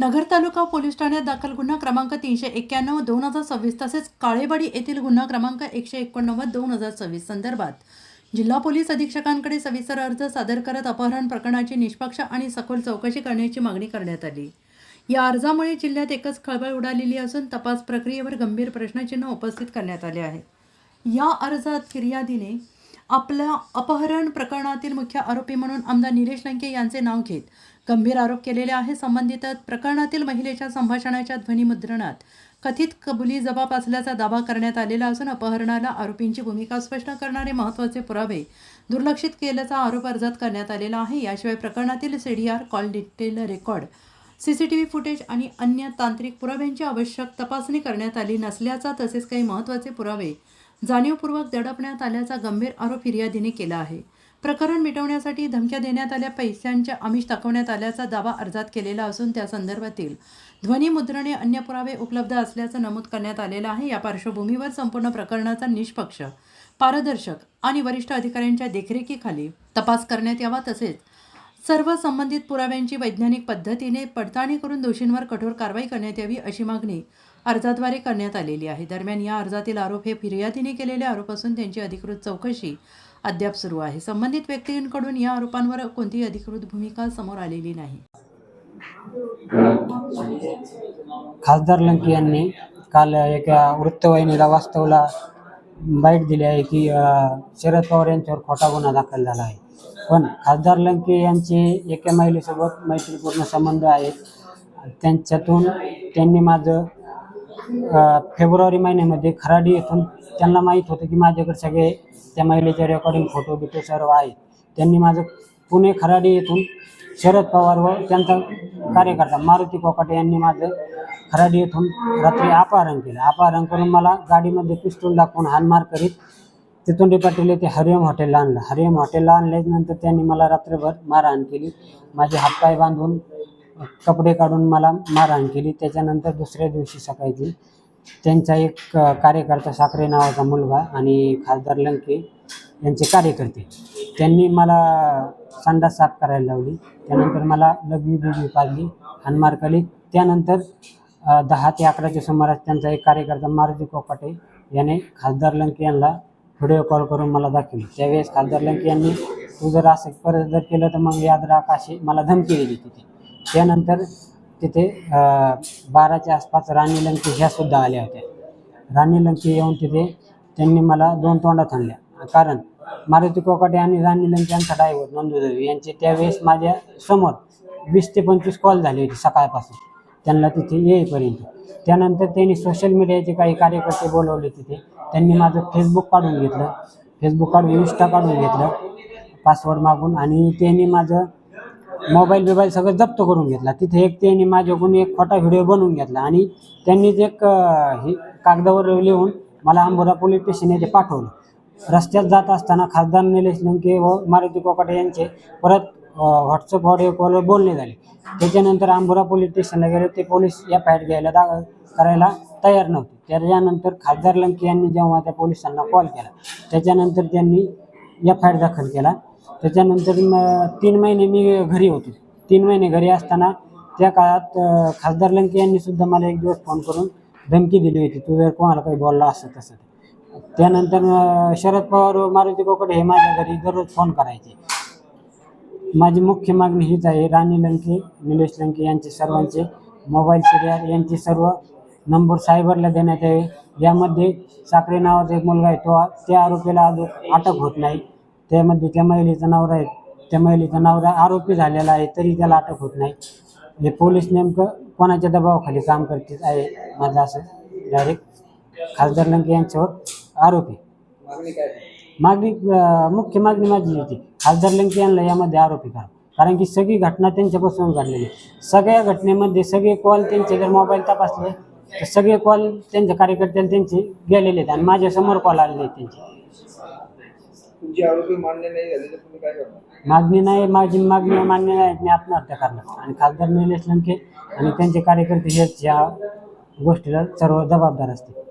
नगर तालुका police ठाण्यात दाखल गुन्हा क्रमांक 391/2026 तसेच काळेवाडी येथील गुन्हा क्रमांक 189/2026 संदर्भात जिल्हा पोलीस अधीक्षकांकडे सविस्तर अर्ज सादर करत अपहरण प्रकरणाची निष्पक्ष आणि सखोल चौकशी करण्याची मागणी करण्यात आली। या अर्जामुळे जिल्ह्यात एकच खळबळ उडालेली असून तपास प्रक्रियेवर गंभीर प्रश्नचिन्ह उपस्थित करण्यात आले आहे। या अर्जात फिर्यादीने आपल्या अपहरण प्रकरणातील मुख्य आरोपी म्हणून आमदार निलेश लंके यांचे नाव घेत गंभीर आरोप केलेले आहे। संबंधित प्रकरणातील महिलेच्या संभाषणाच्या ध्वनिमुद्रणात कथित कबुली जबाब असल्याचा दावा करण्यात आलेला असून अपहरणाला आरोपींची भूमिका स्पष्ट करणारे महत्त्वाचे पुरावे दुर्लक्षित केल्याचा आरोप अर्जात करण्यात आलेला आहे। याशिवाय प्रकरणातील CDR call detail record, CCTV footage आणि अन्य तांत्रिक पुराव्यांची आवश्यक तपासणी करण्यात आली नसल्याचा तसेच काही महत्त्वाचे पुरावे जाणीवपूर्वक दडपण्यात आल्याचा गंभीर आरोप फिर्यादीने केला आहे। प्रकरण मिटवण्यासाठी धमक्या देण्यात आल्या, पैशांचे आमिष दाखवण्यात आल्याचा दावा अर्जात केलेला असून त्या संदर्भातील ध्वनिमुद्रणे अन्य पुरावे उपलब्ध असल्याचं नमूद करण्यात आलेलं आहे। या पार्श्वभूमीवर संपूर्ण प्रकरणाचा निष्पक्ष, पारदर्शक आणि वरिष्ठ अधिकाऱ्यांच्या देखरेखीखाली तपास करण्यात यावा तसेच सर्व संबंधित पुराव्यांची वैज्ञानिक पद्धतीने पडताळणी करून दोषींवर कठोर कारवाई करण्यात यावी अशी मागणी अर्जाद्वारे करण्यात आलेली आहे। दरम्यान या अर्जातील आरोप हे फिर्यादीने केलेले आरोप असून त्यांची अधिकृत चौकशी अद्याप सुरू आहे। संबंधित व्यक्तींकडून या आरोपांवर कोणतीही अधिकृत भूमिका समोर आलेली नाही। खासदार लंके यांनी काल एका वृत्तवाहिनीला वास्तवला बाईट दिली आहे की शरद पवार यांच्यावर खोटा गुन्हा दाखल झाला आहे। पण खासदार लंके यांचे एका महिलेसोबत मैत्रीपूर्ण संबंध आहेत। त्यांच्यातून त्यांनी माझं फेब्रुवारी महिन्यामध्ये खराडी येथून त्यांना माहीत होतं की माझ्याकडे सगळे त्या महिलेचे रेकॉर्डिंग फोटो बिटो सर्व आहेत। त्यांनी माझं पुणे खराडी येथून शरद पवार व त्यांचा कार्यकर्ता मारुती कोकाटे यांनी माझं खराडी येथून रात्री अपहरण केलं। अपहरण करून मला गाडीमध्ये पिस्तूल दाखवून हाणमार करीत तिथून पाटील येथे हरिओम हॉटेलला आणलं। हरिओम हॉटेलला आणल्यानंतर त्यांनी मला रात्रभर मारहाण केली। माझे हातपाय बांधून कपडे काढून मला मारहाण केली। त्याच्यानंतर दुसऱ्या दिवशी सकाळी त्यांचा एक कार्यकर्ता साखरे नावाचा मुलगा आणि खासदार लंके यांचे कार्यकर्ते त्यांनी मला संडास साफ करायला लावली। त्यानंतर मला लघवी बिघवी पाजली, हाणमार केली। त्यानंतर 10 ते 11च्या सुमारास त्यांचा एक कार्यकर्ता मारुती कोकाटे याने खासदार लंके यांना व्हिडिओ कॉल करून मला दाखवली। त्यावेळेस खासदार लंके यांनी तू जर असं परत जर केलं तर मग याद राख अशी मला धमकी दिली तिथे। त्यानंतर तिथे 12च्या आसपास राणी लंके ह्यासुद्धा आल्या होत्या। राणी लंके येऊन तिथे त्यांनी मला 2 तोंडात आणल्या, कारण मारुती कोकाटे आणि राणी लंके यांचा ड्रायव्हर नंदुदेवी यांचे त्यावेळेस माझ्या समोर 20 ते 25 कॉल झाले होते सकाळपासून त्यांना तिथे येईपर्यंत। त्यानंतर त्यांनी सोशल मीडियाचे काही कार्यकर्ते बोलवले तिथे। त्यांनी माझं फेसबुक काढून घेतलं, फेसबुक काढून इंस्टा काढून घेतलं पासवर्ड मागून, आणि त्यांनी माझं मोबाईल सगळं जप्त करून घेतला। तिथे एक त्यांनी माझ्याकडून एक खोटा व्हिडिओ बनवून घेतला आणि त्यांनीच एक हे कागदावर लिहून मला अंबोरा पोलीस स्टेशन येथे पाठवलं। रस्त्यात जात असताना खासदार निलेश लंके व मारुती कोकाटे यांचे परत व्हॉट्सअप ऑडिओ कॉलवर बोलणे झाले। त्याच्यानंतर अंबोरा पोलीस स्टेशनला गेले, ते पोलीस FIR घ्यायला करायला तयार नव्हते। त्याच्यानंतर खासदार लंके यांनी जेव्हा त्या पोलिसांना कॉल केला त्याच्यानंतर त्यांनी FIR दाखल केला। त्याच्यानंतर 3 महिने मी घरी होतो। 3 महिने घरी असताना त्या काळात खासदार लंके यांनी सुद्धा मला एक दिवस फोन करून धमकी दिली होती, तू जर कोणाला काही बोलला असं तसं। त्यानंतर शरद पवार व मारुती कोकाटे हे माझ्या घरी दररोज फोन करायचे। माझी मुख्य मागणी हीच आहे, राणी लंके, निलेश लंके यांचे सर्वांचे मोबाईल CDR यांचे सर्व नंबर सायबरला देण्यात यावे। यामध्ये साखरे नावाचा एक मुलगा आहे, त्या आरोपीला अजून अटक होत नाही। त्यामध्ये त्या महिलेचा नवरा आहे, त्या महिलेचा नवरा आरोपी झालेला आहे तरी त्याला अटक होत नाही। हे पोलीस नेमकं कोणाच्या दबावाखाली काम करते आहे, माझं असं डायरेक्ट खासदार लंके यांच्यावर आरोपी मागणी मुख्य मागणी माझी होती, खासदार लंके यांना यामध्ये आरोपी करा, कारण की सगळी घटना त्यांच्यापासून घडलेली। सगळ्या घटनेमध्ये सगळे कॉल त्यांचे जर मोबाईल तपासले तर सगळे कॉल त्यांच्या कार्यकर्त्याला त्यांचे गेलेले आहेत आणि माझ्यासमोर कॉल आलेले आहेत त्यांचे। तुमची आरोपी मान्य नाही झाले तर तुम्ही काय करणार? मागणी नाही, माझी मागणी मान्य नाही, मी आत्महत्या करणार आणि खासदार निलेश लंके आणि त्यांचे कार्यकर्ते हेच या गोष्टीला सर्व जबाबदार असतील।